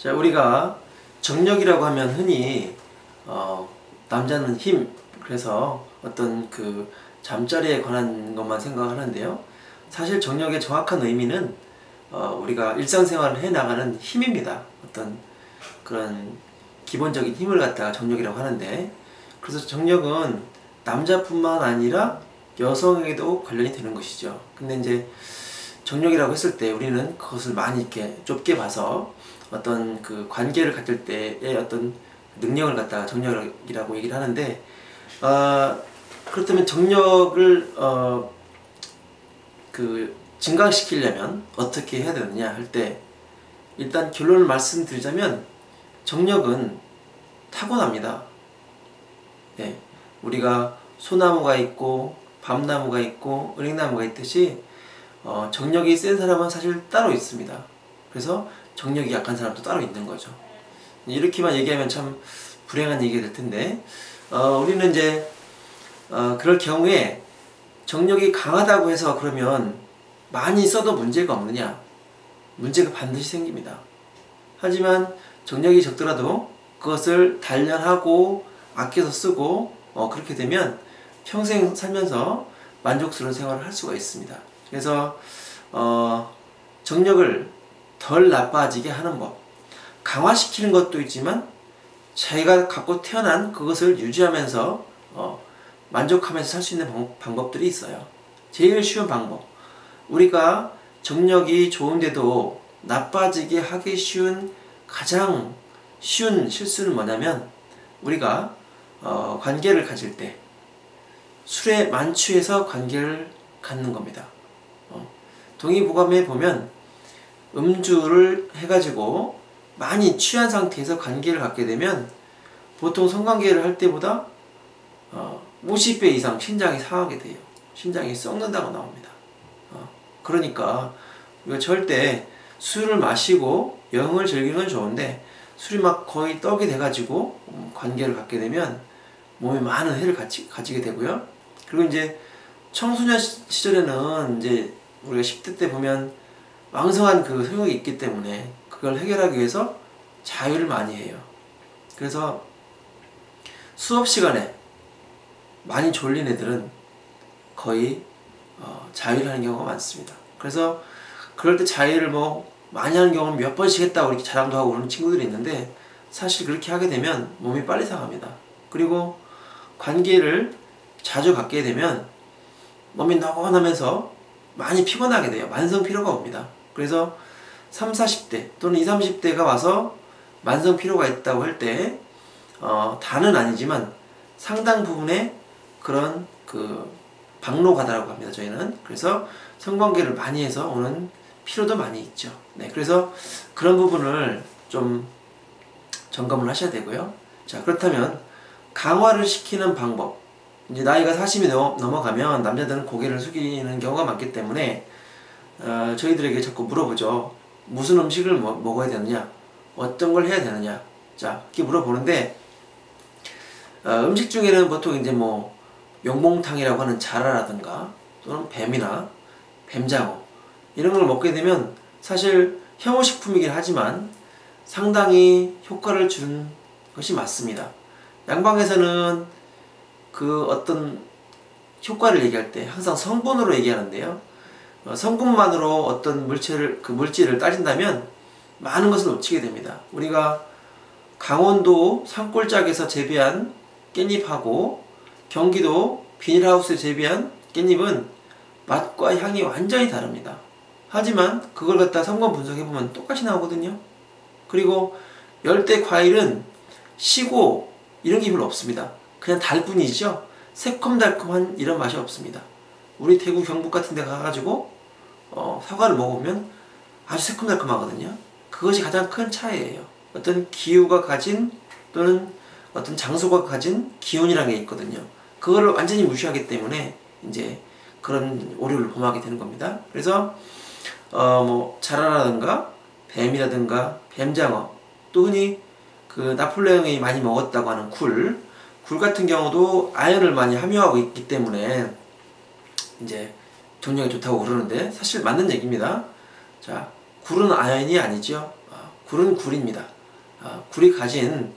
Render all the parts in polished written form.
자, 우리가 정력이라고 하면 흔히 남자는 힘, 그래서 어떤 그 잠자리에 관한 것만 생각하는데요. 사실 정력의 정확한 의미는 우리가 일상생활을 해나가는 힘입니다. 어떤 그런 기본적인 힘을 갖다가 정력이라고 하는데, 그래서 정력은 남자뿐만 아니라 여성에게도 관련이 되는 것이죠. 근데 이제 정력이라고 했을 때 우리는 그것을 많이 이렇게 좁게 봐서 어떤 그 관계를 갖을 때의 어떤 능력을 갖다가 정력이라고 얘기를 하는데, 그렇다면 정력을 증강시키려면 어떻게 해야 되느냐 할 때, 일단 결론을 말씀드리자면 정력은 타고납니다. 예, 우리가 소나무가 있고 밤나무가 있고 은행나무가 있듯이 정력이 센 사람은 사실 따로 있습니다. 그래서 정력이 약한 사람도 따로 있는 거죠. 이렇게만 얘기하면 참 불행한 얘기가 될 텐데, 우리는 이제 그럴 경우에 정력이 강하다고 해서 그러면 많이 써도 문제가 없느냐? 문제가 반드시 생깁니다. 하지만 정력이 적더라도 그것을 단련하고 아껴서 쓰고 그렇게 되면 평생 살면서 만족스러운 생활을 할 수가 있습니다. 그래서 정력을 덜 나빠지게 하는 법, 강화시키는 것도 있지만 자기가 갖고 태어난 그것을 유지하면서 만족하면서 살 수 있는 방법들이 있어요. 제일 쉬운 방법, 우리가 정력이 좋은데도 나빠지게 하기 쉬운 가장 쉬운 실수는 뭐냐면, 우리가 관계를 가질 때 술에 만취해서 관계를 갖는 겁니다. 동의보감에 보면 음주를 해가지고 많이 취한 상태에서 관계를 갖게 되면 보통 성관계를 할 때보다 50배 이상 신장이 상하게 돼요. 신장이 썩는다고 나옵니다. 그러니까 우리가 절대 술을 마시고 여행을 즐기는 건 좋은데, 술이 막 거의 떡이 돼가지고 관계를 갖게 되면 몸에 많은 해를 가지게 되고요. 그리고 이제 청소년 시절에는 이제 우리가 10대 때 보면 왕성한 그 성욕이 있기 때문에 그걸 해결하기 위해서 자유를 많이 해요. 그래서 수업 시간에 많이 졸린 애들은 거의 자유를 하는 경우가 많습니다. 그래서 그럴 때 자유를 많이 하는 경우는 몇 번씩 했다고 이렇게 자랑도 하고 그러는 친구들이 있는데, 사실 그렇게 하게 되면 몸이 빨리 상합니다. 그리고 관계를 자주 갖게 되면 몸이 너곤하면서 많이 피곤하게 돼요. 만성 피로가 옵니다. 그래서 30, 40대 또는 20, 30대가 와서 만성 피로가 있다고 할 때 다는 아니지만 상당 부분의 그런 그 박노가다라고 합니다, 저희는. 그래서 성관계를 많이 해서 오는 피로도 많이 있죠. 네, 그래서 그런 부분을 좀 점검을 하셔야 되고요. 자, 그렇다면 강화를 시키는 방법, 이제 나이가 40이 넘어가면 남자들은 고개를 숙이는 경우가 많기 때문에 저희들에게 자꾸 물어보죠. 무슨 음식을 먹어야 되느냐, 어떤 걸 해야 되느냐. 자, 이렇게 물어보는데, 음식 중에는 보통 이제 용봉탕이라고 하는 자라라든가 또는 뱀이나 뱀장어 이런 걸 먹게 되면 사실 혐오식품이긴 하지만 상당히 효과를 주는 것이 맞습니다. 양방에서는 그 어떤 효과를 얘기할 때 항상 성분으로 얘기하는데요. 성분만으로 어떤 물질을 따진다면 많은 것을 놓치게 됩니다. 우리가 강원도 산골짜기에서 재배한 깻잎하고 경기도 비닐하우스에 재배한 깻잎은 맛과 향이 완전히 다릅니다. 하지만 그걸 갖다 성분 분석해보면 똑같이 나오거든요. 그리고 열대 과일은 시고 이런 게 별로 없습니다. 그냥 달 뿐이죠. 새콤달콤한 이런 맛이 없습니다. 우리 대구 경북 같은 데 가가지고 사과를 먹으면 아주 새콤달콤하거든요. 그것이 가장 큰 차이예요. 어떤 기후가 가진 또는 어떤 장소가 가진 기온이라는 게 있거든요. 그거를 완전히 무시하기 때문에 이제 그런 오류를 범하게 되는 겁니다. 그래서 자라라든가 뱀이라든가 뱀장어, 또 흔히 그 나폴레옹이 많이 먹었다고 하는 굴 같은 경우도 아연을 많이 함유하고 있기 때문에 이제 정력에 좋다고 그러는데, 사실 맞는 얘기입니다. 자, 굴은 아연이 아니죠. 굴은 굴입니다. 굴이 가진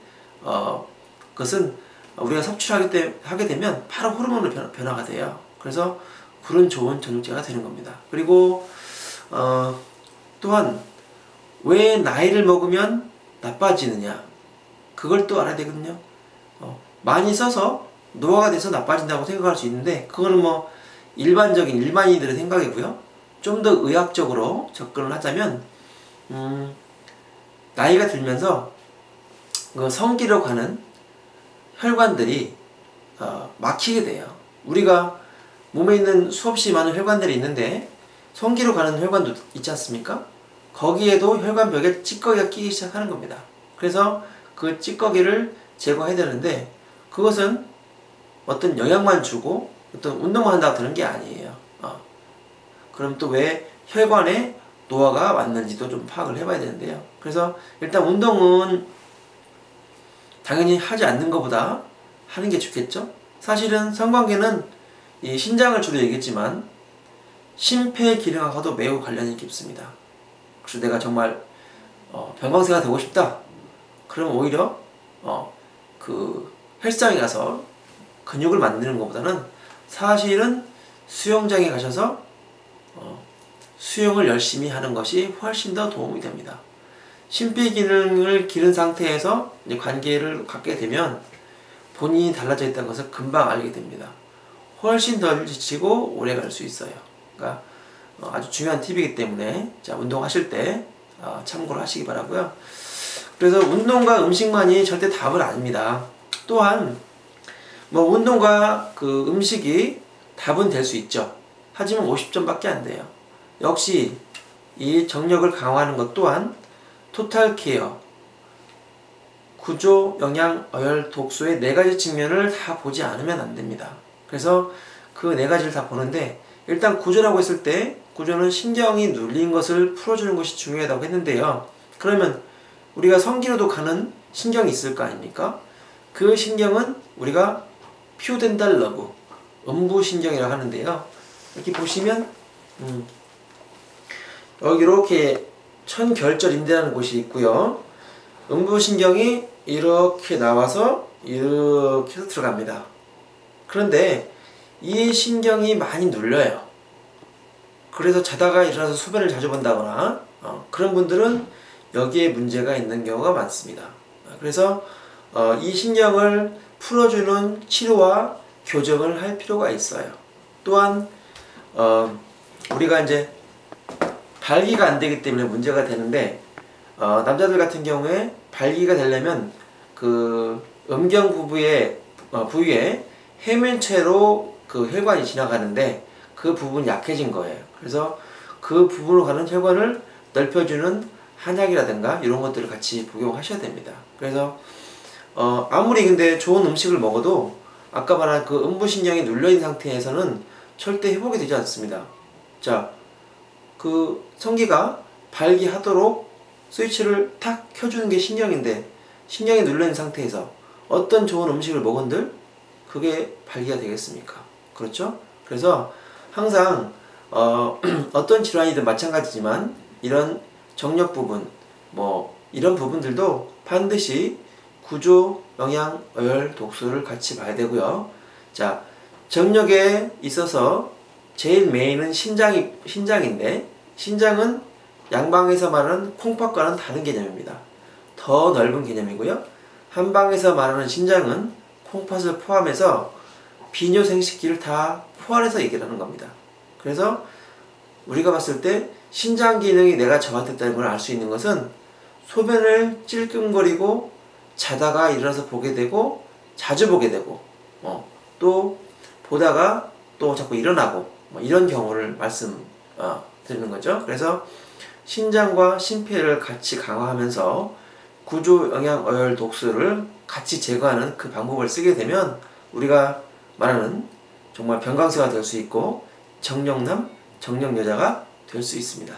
것은 우리가 섭취를 하게 되면 바로 호르몬으로 변화가 돼요. 그래서 굴은 좋은 저녁제가 되는 겁니다. 그리고 또한 왜 나이를 먹으면 나빠지느냐, 그걸 또 알아야 되거든요. 많이 써서 노화가 돼서 나빠진다고 생각할 수 있는데, 그거는 뭐 일반적인 일반인들의 생각이고요. 좀 더 의학적으로 접근을 하자면 나이가 들면서 그 성기로 가는 혈관들이 막히게 돼요. 우리가 몸에 있는 수없이 많은 혈관들이 있는데 성기로 가는 혈관도 있지 않습니까? 거기에도 혈관벽에 찌꺼기가 끼기 시작하는 겁니다. 그래서 그 찌꺼기를 제거해야 되는데, 그것은 어떤 영양만 주고 어떤 운동만 한다고 되는 게 아니에요. 그럼 또 왜 혈관에 노화가 왔는지도 좀 파악을 해봐야 되는데요. 그래서 일단 운동은 당연히 하지 않는 것보다 하는 게 좋겠죠. 사실은 성관계는 이 신장을 주로 얘기했지만 심폐기능하고도 매우 관련이 깊습니다. 그래서 내가 정말 변방세가 되고 싶다, 그러면 오히려 그 헬스장에 가서 근육을 만드는 것보다는 사실은 수영장에 가셔서 수영을 열심히 하는 것이 훨씬 더 도움이 됩니다. 심폐기능을 기른 상태에서 이제 관계를 갖게 되면 본인이 달라져 있다는 것을 금방 알게 됩니다. 훨씬 덜 지치고 오래 갈 수 있어요. 그러니까 아주 중요한 팁이기 때문에 자, 운동하실 때 참고를 하시기 바라고요. 그래서 운동과 음식만이 절대 답은 아닙니다. 또한 뭐 운동과 그 음식이 답은 될 수 있죠. 하지만 50점밖에 안 돼요. 역시 이 정력을 강화하는 것 또한 토탈 케어, 구조, 영양, 어열, 독소의 4가지 측면을 다 보지 않으면 안 됩니다. 그래서 그 4가지를 다 보는데, 일단 구조라고 했을 때 구조는 신경이 눌린 것을 풀어주는 것이 중요하다고 했는데요. 그러면 우리가 성기로도 가는 신경이 있을 거 아닙니까? 그 신경은 우리가 퓨덴탈 너브, 음부신경이라고 하는데요. 이렇게 보시면 여기 이렇게 천결절인대라는 곳이 있고요. 음부신경이 이렇게 나와서 이렇게 해서 들어갑니다. 그런데 이 신경이 많이 눌려요. 그래서 자다가 일어나서 소변을 자주 본다거나 그런 분들은 여기에 문제가 있는 경우가 많습니다. 그래서 이 신경을 풀어주는 치료와 교정을 할 필요가 있어요. 또한 우리가 이제 발기가 안 되기 때문에 문제가 되는데, 남자들 같은 경우에 발기가 되려면 그 음경 부위에 해면체로 그 혈관이 지나가는데 그 부분이 약해진 거예요. 그래서 그 부분으로 가는 혈관을 넓혀주는 한약이라든가 이런 것들을 같이 복용하셔야 됩니다. 그래서 아무리 근데 좋은 음식을 먹어도 아까 말한 그 음부신경이 눌려있는 상태에서는 절대 회복이 되지 않습니다. 자, 그 성기가 발기하도록 스위치를 탁 켜주는 게 신경인데, 신경이 눌려있는 상태에서 어떤 좋은 음식을 먹은들 그게 발기가 되겠습니까? 그렇죠? 그래서 항상 어떤 질환이든 마찬가지지만 이런 정력 부분, 뭐 이런 부분들도 반드시 구조, 영양, 어열, 독소를 같이 봐야 되고요. 자, 정력에 있어서 제일 메인은 신장인데, 신장은 양방에서 말하는 콩팥과는 다른 개념입니다. 더 넓은 개념이고요. 한방에서 말하는 신장은 콩팥을 포함해서 비뇨생식기를 다 포함해서 얘기를 하는 겁니다. 그래서 우리가 봤을 때 신장 기능이 내가 저하됐다는 걸 알 수 있는 것은 소변을 찔끔거리고 자다가 일어나서 보게 되고, 자주 보게 되고, 또 보다가 또 자꾸 일어나고, 이런 경우를 말씀드리는 거죠. 그래서 신장과 심폐를 같이 강화하면서 구조, 영양, 어열, 독소를 같이 제거하는 그 방법을 쓰게 되면 우리가 말하는 정말 병강세가 될 수 있고 정력남, 정력여자가 될 수 있습니다.